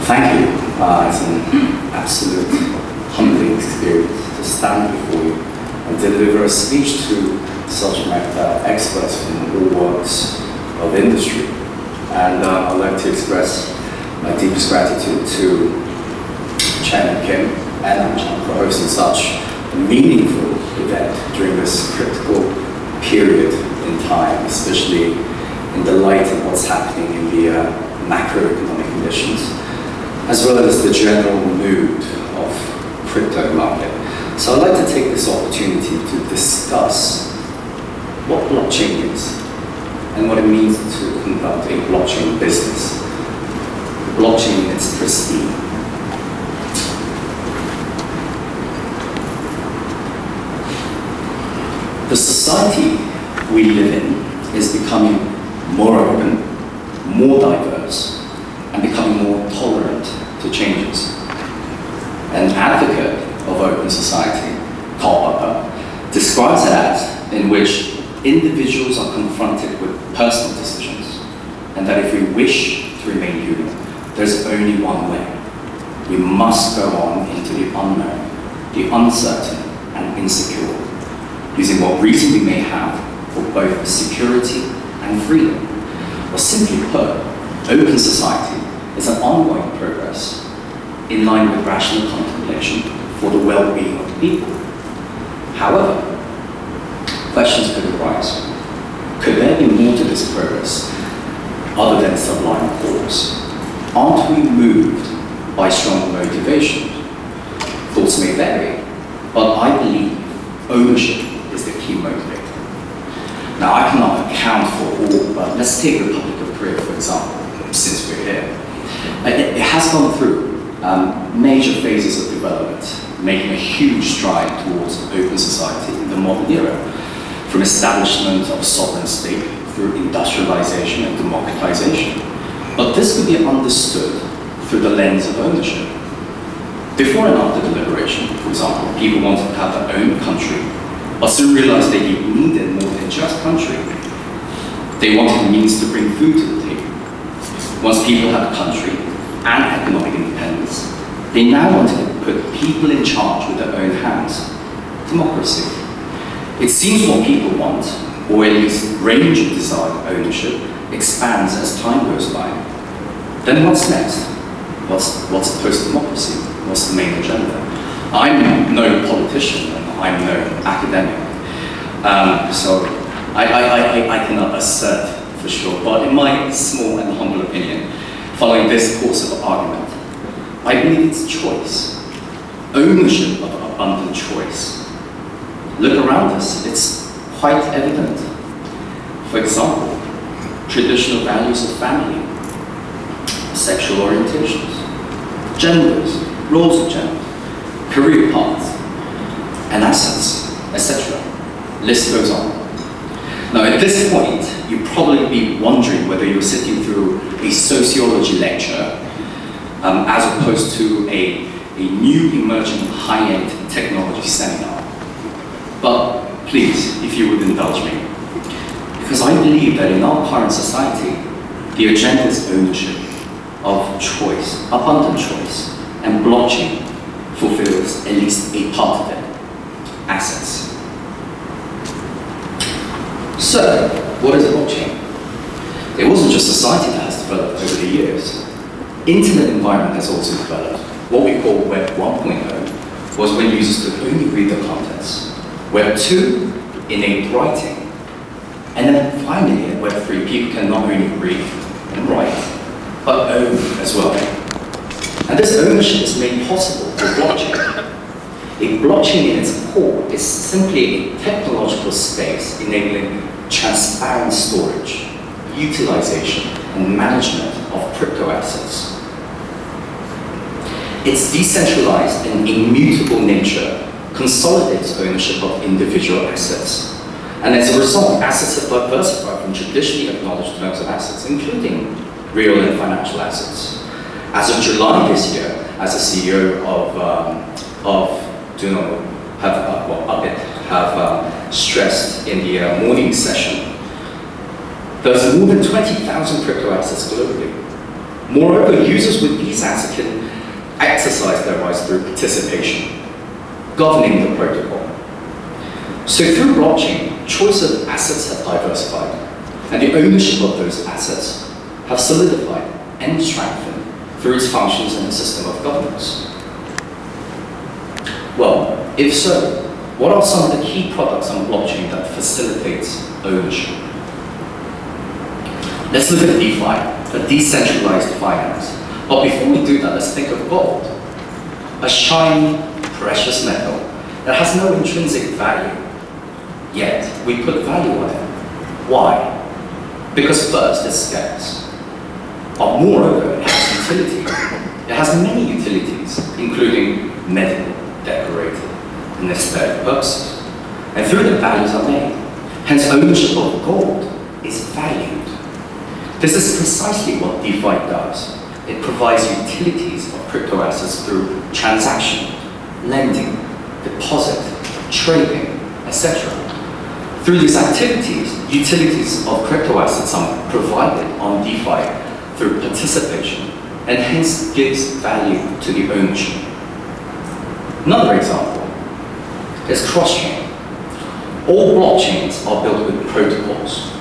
Thank you. It's an absolute humbling experience to stand before you and deliver a speech to subject matter experts from all walks of industry. And I'd like to express my deepest gratitude to Chairman Kyung and for hosting such a meaningful event during this critical period in time, especially in the light of what's happening in the macroeconomic conditions, as well as the general mood of crypto market. So I'd like to take this opportunity to discuss what blockchain is and what it means to conduct a blockchain business. Blockchain in its pristine. The society we live in is becoming more open, more diverse, and becoming more tolerant to changes. An advocate of open society, Karl Popper, describes it as in which individuals are confronted with personal decisions, and that if we wish to remain human, there's only one way. We must go on into the unknown, the uncertain and insecure, using what reason we may have for both security and freedom. Or simply put, open society is an ongoing progress in line with rational contemplation for the well-being of the people. However, questions could arise. Could there be more to this progress other than sublime cause? Aren't we moved by strong motivation? Thoughts may vary, but I believe ownership is the key motivator. Now, I cannot account for all, but let's take the Republic of Korea, for example, since we're here. It has gone through major phases of development, making a huge stride towards open society in the modern era, from establishment of sovereign state through industrialization and democratization. But this could be understood through the lens of ownership. Before and after the liberation, for example, people wanted to have their own country, but soon realized they needed more than just country. They wanted the means to bring food to the table. Once people had a country and economic independence, they now wanted to put people in charge with their own hands. Democracy. It seems what people want, or at least range of desired ownership, expands as time goes by. Then what's next? What's post-democracy? What's the main agenda? I'm no politician, and I'm no academic, so I cannot assert for sure, but in my small and humble opinion, following this course of argument, I believe it's choice, ownership of abundant choice. Look around us, it's quite evident. For example, traditional values of family, sexual orientations, genders, roles of gender, career paths, and assets, etc. List goes on. Now, at this point, you'd probably be wondering whether you're sitting through a sociology lecture as opposed to a new emerging high-end technology seminar. But please, if you would indulge me, because I believe that in our current society, the agenda is ownership of choice, abundant choice, and blockchain fulfills at least a part of it, assets. So, what is a blockchain? It wasn't just society that has developed over the years. Internet environment has also developed. What we call Web 1.0 was when users could only read the contents. Web 2, innate writing. And then finally, at Web 3, people can not only read and write, but own as well. And this ownership is made possible through blockchain. A blockchain in its core is simply a technological space enabling transparent storage, utilization, and management of crypto assets. Its decentralized and immutable nature consolidates ownership of individual assets. And as a result, assets have diversified from traditionally acknowledged terms of assets, including real and financial assets. As of July this year, as the CEO of have stressed in the morning session, there's more than 20,000 crypto assets globally. Moreover, users with these assets can exercise their rights through participation, governing the protocol. So through blockchain, choice of assets have diversified, and the ownership of those assets have solidified and strengthened through its functions and the system of governance. Well, if so, what are some of the key products on blockchain that facilitates ownership? Let's look at DeFi, a decentralized finance. But before we do that, let's think of gold, a shiny, precious metal that has no intrinsic value, yet we put value on it. Why? Because first, it's scarce. But moreover, it has utility. It has many utilities, including medical, decorated, and aesthetic purposes. And through the values are made. Hence, ownership of gold is valued. This is precisely what DeFi does. It provides utilities of crypto assets through transaction, lending, deposit, trading, etc. Through these activities, utilities of crypto assets are provided on DeFi through participation, and hence gives value to the ownership. Another example is cross-chain. All blockchains are built with protocols,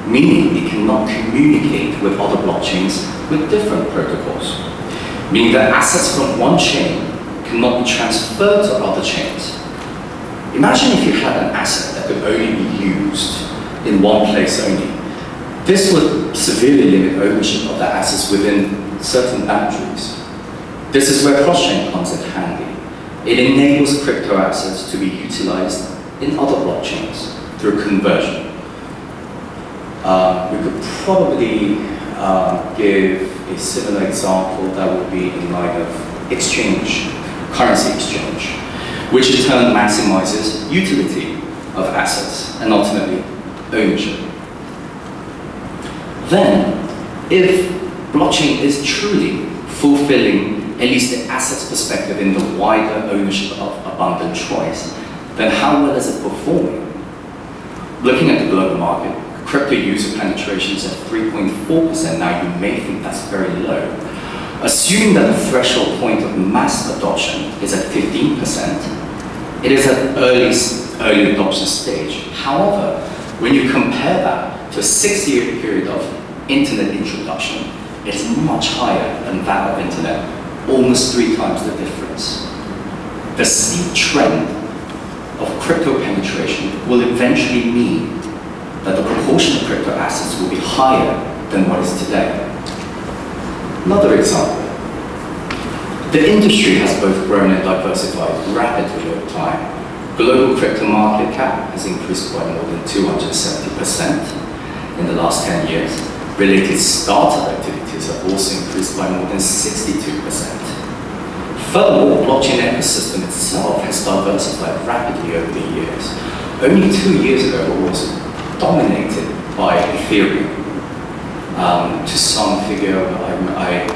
meaning it cannot communicate with other blockchains with different protocols, meaning that assets from one chain cannot be transferred to other chains. Imagine if you had an asset that could only be used in one place only. This would severely limit ownership of the assets within certain boundaries. This is where cross-chain comes in handy. It enables crypto assets to be utilized in other blockchains through conversion. We could probably give a similar example that would be in line of exchange, currency exchange, which in turn maximizes utility of assets and ultimately ownership. Then, if blockchain is truly fulfilling at least the assets perspective in the wider ownership of abundant choice, then how well is it performing? Looking at the global market, crypto user penetration is at 3.4%. Now you may think that's very low. Assuming that the threshold point of mass adoption is at 15%, it is at early adoption stage. However, when you compare that to a 6-year period of internet introduction, it is much higher than that of internet, almost 3 times the difference. The steep trend of crypto penetration will eventually mean that the proportion of crypto assets will be higher than what is today. Another example. The industry has both grown and diversified rapidly over time. Global crypto market cap has increased by more than 270% in the last 10 years. Related startup activities have also increased by more than 62%. Furthermore, blockchain ecosystem itself has diversified rapidly over the years. Only 2 years ago, it was dominated by Ethereum to some figure,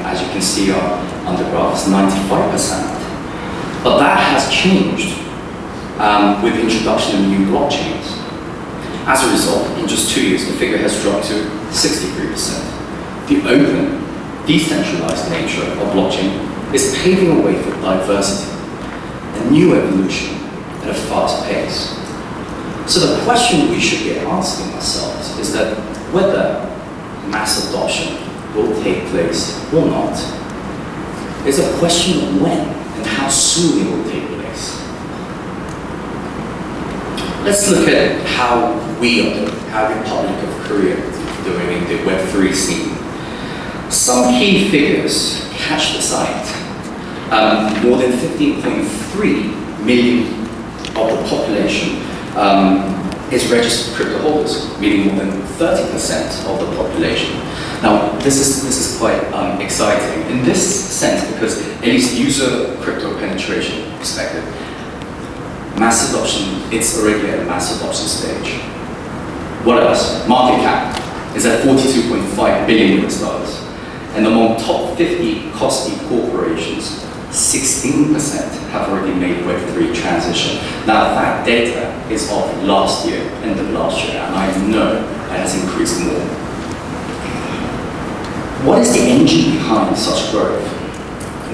as you can see on the graph, it's 95%. But that has changed with the introduction of new blockchains. As a result, in just 2 years, the figure has dropped to 63%. The open, decentralized nature of blockchain is paving a way for diversity, a new evolution at a fast pace. So the question we should be asking ourselves is that whether mass adoption will take place or not is a question of when and how soon it will take place. Let's look at how we are doing, how the Republic of Korea is doing in the Web3 scene. Some key figures catch the sight. More than 15.3 million of the population is registered crypto holders, meaning more than 30% of the population. Now, this is quite exciting in this sense because at least user crypto penetration perspective, mass adoption, it's already at a mass adoption stage. What else? Market cap is at $42.5 billion. And among top 50 costly corporations, 16% have already made Web3 transition. Now that data is of last year, end of last year, and I know it has increased more. What is the engine behind such growth?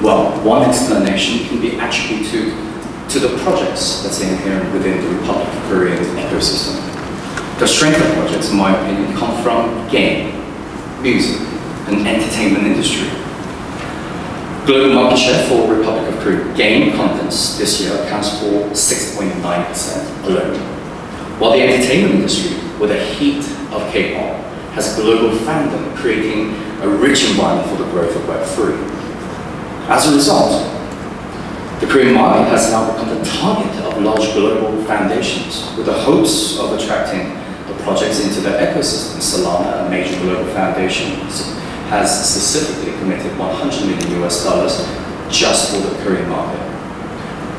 Well, one explanation can be attributed to the projects that's inherent within the Republic of Korea's ecosystem. The strength of projects, in my opinion, come from game, music, and entertainment industry. Global market share for Republic of Korea game contents this year accounts for 6.9% alone, while the entertainment industry, with the heat of K-pop, has global fandom, creating a rich environment for the growth of Web3. As a result, the Korean market has now become the target of large global foundations, with the hopes of attracting the projects into their ecosystem. Solana, a major global foundation, has specifically committed $100 million just for the Korean market.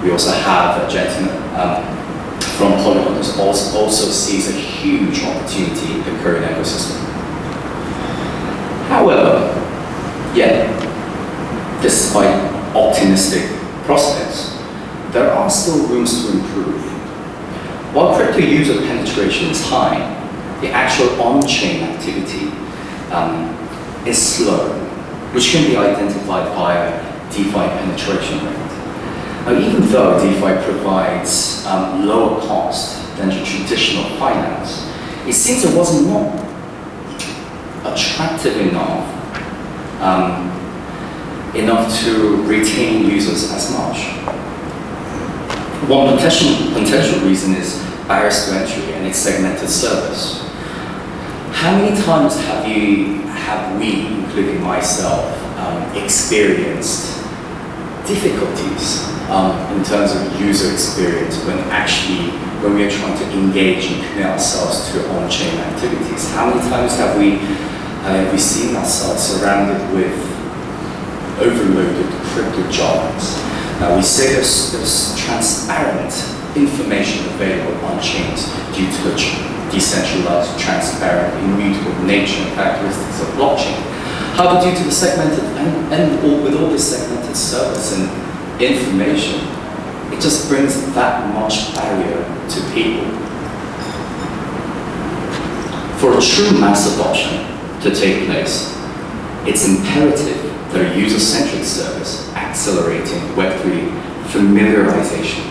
We also have a gentleman from Polygon who also sees a huge opportunity in the Korean ecosystem. However, yet, despite optimistic prospects, there are still rooms to improve. While crypto user penetration is high, the actual on-chain activity is slow, which can be identified via DeFi penetration rate. Now, even though DeFi provides lower cost than the traditional finance, it seems it was not attractive enough to retain users as much. One potential reason is barriers to entry and its segmented service. How many times have we, including myself, experienced difficulties in terms of user experience when we are trying to engage and commit ourselves to on-chain activities? How many times have we seen ourselves surrounded with overloaded crypto jobs? Now, we say there's transparent information available on chains due to the decentralized, transparent, immutable nature and characteristics of blockchain. However, due to the segmented, with all this segmented service and information, it just brings that much barrier to people. For a true mass adoption to take place, it's imperative that a user-centric service accelerating Web3 familiarization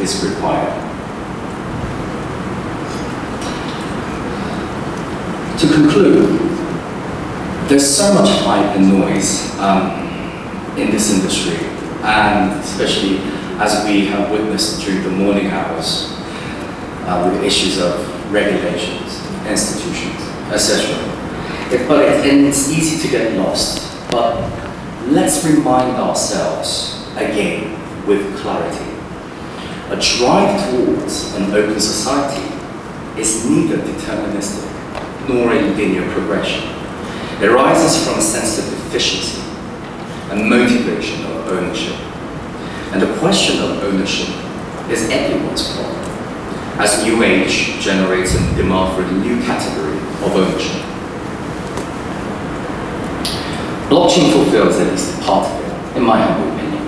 is required. To conclude, there's so much hype and noise in this industry, and especially as we have witnessed during the morning hours with issues of regulations, institutions, etc. And it's easy to get lost, but let's remind ourselves again with clarity. A drive towards an open society is neither deterministic nor a linear progression. It arises from a sense of efficiency and motivation of ownership. And the question of ownership is everyone's problem, as New Age generates a demand for a new category of ownership. Blockchain fulfills at least part of it, in my humble opinion.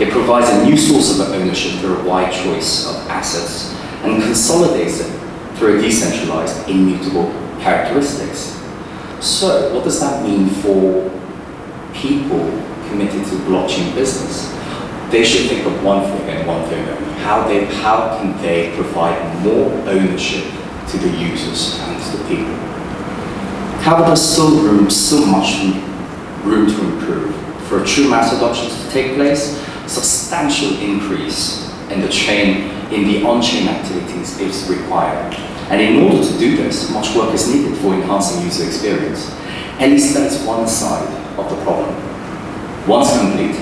It provides a new source of ownership through a wide choice of assets and consolidates it through a decentralized, immutable characteristics. So, what does that mean for people committed to blockchain business? They should think of one thing and one thing only. How can they provide more ownership to the users and to the people? However, there's so much room to improve. For a true mass adoption to take place, substantial increase in the on-chain activities is required. And in order to do this, much work is needed for enhancing user experience. At least that is one side of the problem. Once complete,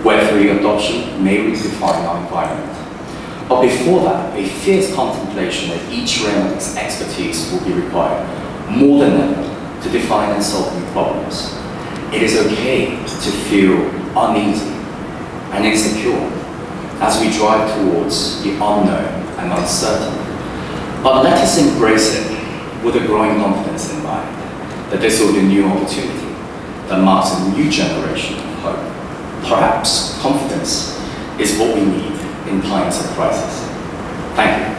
Web3 adoption may redefine our environment. But before that, a fierce contemplation of each realm of expertise will be required, more than ever, to define and solve new problems. It is okay to feel uneasy and insecure as we drive towards the unknown and uncertain. But let us embrace it with a growing confidence in mind that this will be a new opportunity that marks a new generation of hope. Perhaps confidence is what we need in times of crisis. Thank you.